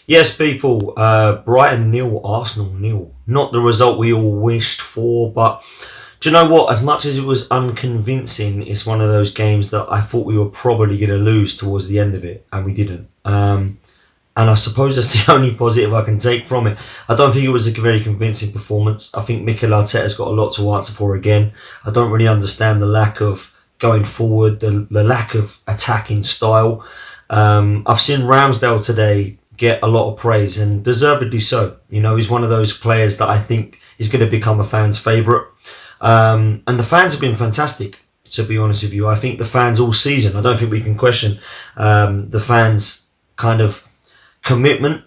Yes, people. Brighton nil, Arsenal nil. Not the result we all wished for, but do you know what? As much as it was unconvincing, it's one of those games that I thought we were probably going to lose towards the end of it, and we didn't. And I suppose that's the only positive I can take from it. I don't think it was a very convincing performance. I think Mikel Arteta's got a lot to answer for again. I don't really understand the lack of going forward, the lack of attacking style. I've seen Ramsdale today get a lot of praise, and deservedly so. You know, he's one of those players that I think is going to become a fan's favourite. And the fans have been fantastic, to be honest with you. I think the fans all season, I don't think we can question the fans' kind of commitment,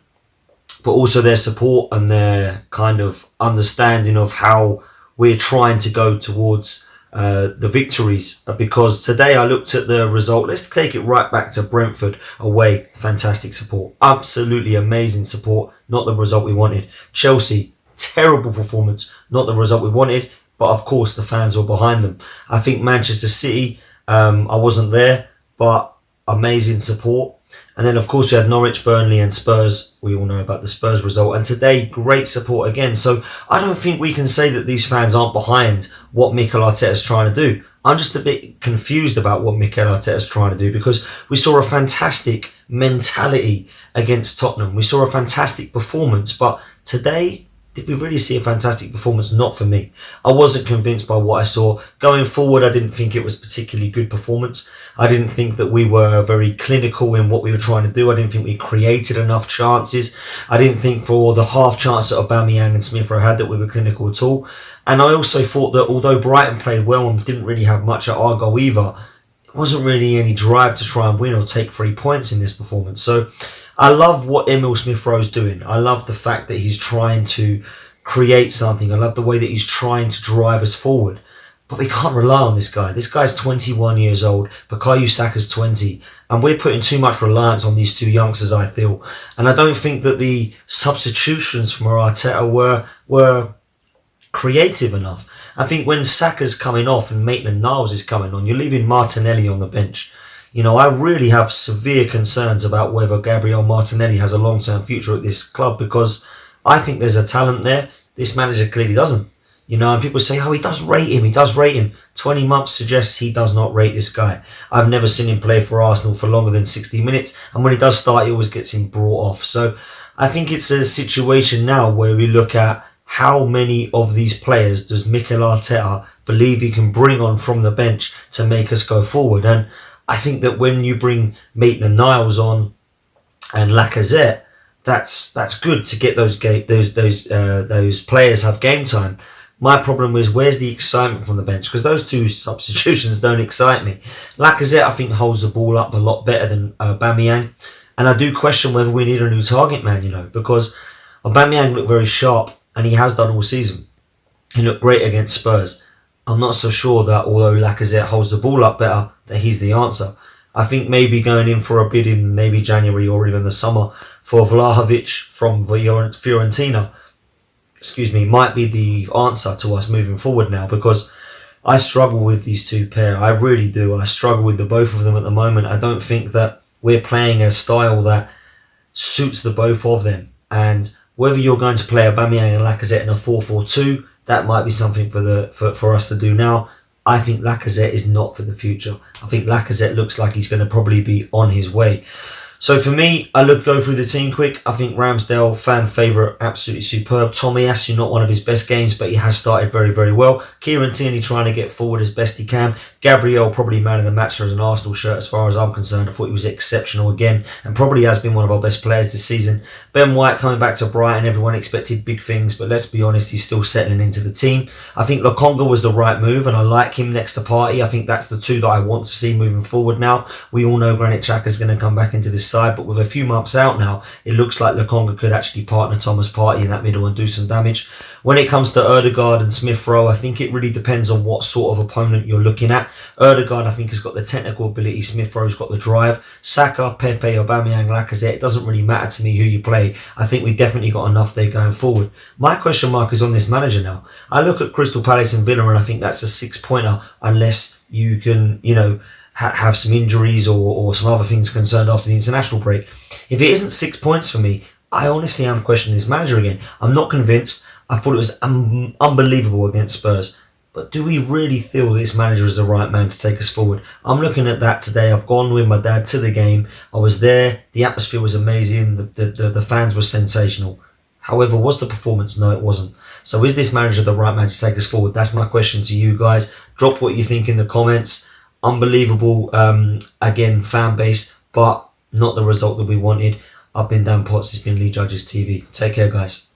but also their support and their kind of understanding of how we're trying to go towards the victories. Because today I looked at the result. Let's take it right back to Brentford away. Fantastic support, absolutely amazing support. Not the result we wanted. Chelsea, terrible performance, not the result we wanted, but of course the fans were behind them. I think Manchester City, I wasn't there, but amazing support. And then, of course, we had Norwich, Burnley and Spurs. We all know about the Spurs result. And today, great support again. So I don't think we can say that these fans aren't behind what Mikel Arteta is trying to do. I'm just a bit confused about what Mikel Arteta is trying to do, because we saw a fantastic mentality against Tottenham. We saw a fantastic performance. But today, did we really see a fantastic performance? Not for me. I wasn't convinced by what I saw. Going forward, I didn't think it was a particularly good performance. I didn't think that we were very clinical in what we were trying to do. I didn't think we created enough chances. I didn't think for the half chance that Aubameyang and Smith Rowe had that we were clinical at all. And I also thought that although Brighton played well and didn't really have much at our goal either, it wasn't really any drive to try and win or take 3 points in this performance. So I love what Emil Smith Rowe's doing. I love the fact that he's trying to create something. I love the way that he's trying to drive us forward. But we can't rely on this guy. This guy's 21 years old. Bukayo Saka's 20. And we're putting too much reliance on these two youngsters, I feel. And I don't think that the substitutions from Arteta were creative enough. I think when Saka's coming off and Maitland-Niles is coming on, you're leaving Martinelli on the bench. You know, I really have severe concerns about whether Gabriel Martinelli has a long-term future at this club, because I think there's a talent there. This manager clearly doesn't. You know, and people say, oh, he does rate him. 20 months suggests he does not rate this guy. I've never seen him play for Arsenal for longer than 60 minutes. And when he does start, he always gets him brought off. So I think it's a situation now where we look at how many of these players does Mikel Arteta believe he can bring on from the bench to make us go forward. And I think that when you bring Maitland-Niles on and Lacazette, that's good to get those players have game time. My problem is, where's the excitement from the bench? Because those two substitutions don't excite me. Lacazette, I think, holds the ball up a lot better than Aubameyang. And I do question whether we need a new target man, you know, because Aubameyang looked very sharp, and he has done all season. He looked great against Spurs. I'm not so sure that although Lacazette holds the ball up better, that he's the answer. I think maybe going in for a bid in maybe January or even the summer for Vlahovic from Fiorentina, might be the answer to us moving forward now, because I struggle with these two pair. I really do. I struggle with the both of them at the moment. I don't think that we're playing a style that suits the both of them. And whether you're going to play Aubameyang and Lacazette in a 4-4-2, that might be something for us to do now. I think Lacazette is not for the future. I think Lacazette looks like he's going to probably be on his way. So for me, I go through the team quick. I think Ramsdale, fan favourite, absolutely superb. Tomiyasu, not one of his best games, but he has started very, very well. Kieran Tierney trying to get forward as best he can. Gabriel, probably man of the match for an Arsenal shirt as far as I'm concerned. I thought he was exceptional again, and probably has been one of our best players this season. Ben White coming back to Brighton. Everyone expected big things, but let's be honest, he's still settling into the team. I think Lokonga was the right move, and I like him next to Partey. I think that's the two that I want to see moving forward now. We all know Granit Xhaka's going to come back into this side, but with a few months out now, it looks like Lokonga could actually partner Thomas Partey in that middle and do some damage. When it comes to Ødegaard and Smith Rowe, I think it really depends on what sort of opponent you're looking at. Ødegaard, I think, has got the technical ability. Smith Rowe's got the drive. Saka, Pepe, Aubameyang, Lacazette, it doesn't really matter to me who you play. I think we've definitely got enough there going forward. My question mark is on this manager now. I look at Crystal Palace and Villa, and I think that's a 6-pointer unless you can, have some injuries or some other things concerned after the international break. If it isn't 6 points for me, I honestly am questioning this manager again. I'm not convinced. I thought it was unbelievable against Spurs. But do we really feel this manager is the right man to take us forward? I'm looking at that today. I've gone with my dad to the game. I was there. The atmosphere was amazing. The fans were sensational. However, was the performance? No, it wasn't. So is this manager the right man to take us forward? That's my question to you guys. Drop what you think in the comments. Unbelievable, again, fan base, but not the result that we wanted. I've been Dan Potts. It's been Lee Judges TV. Take care, guys.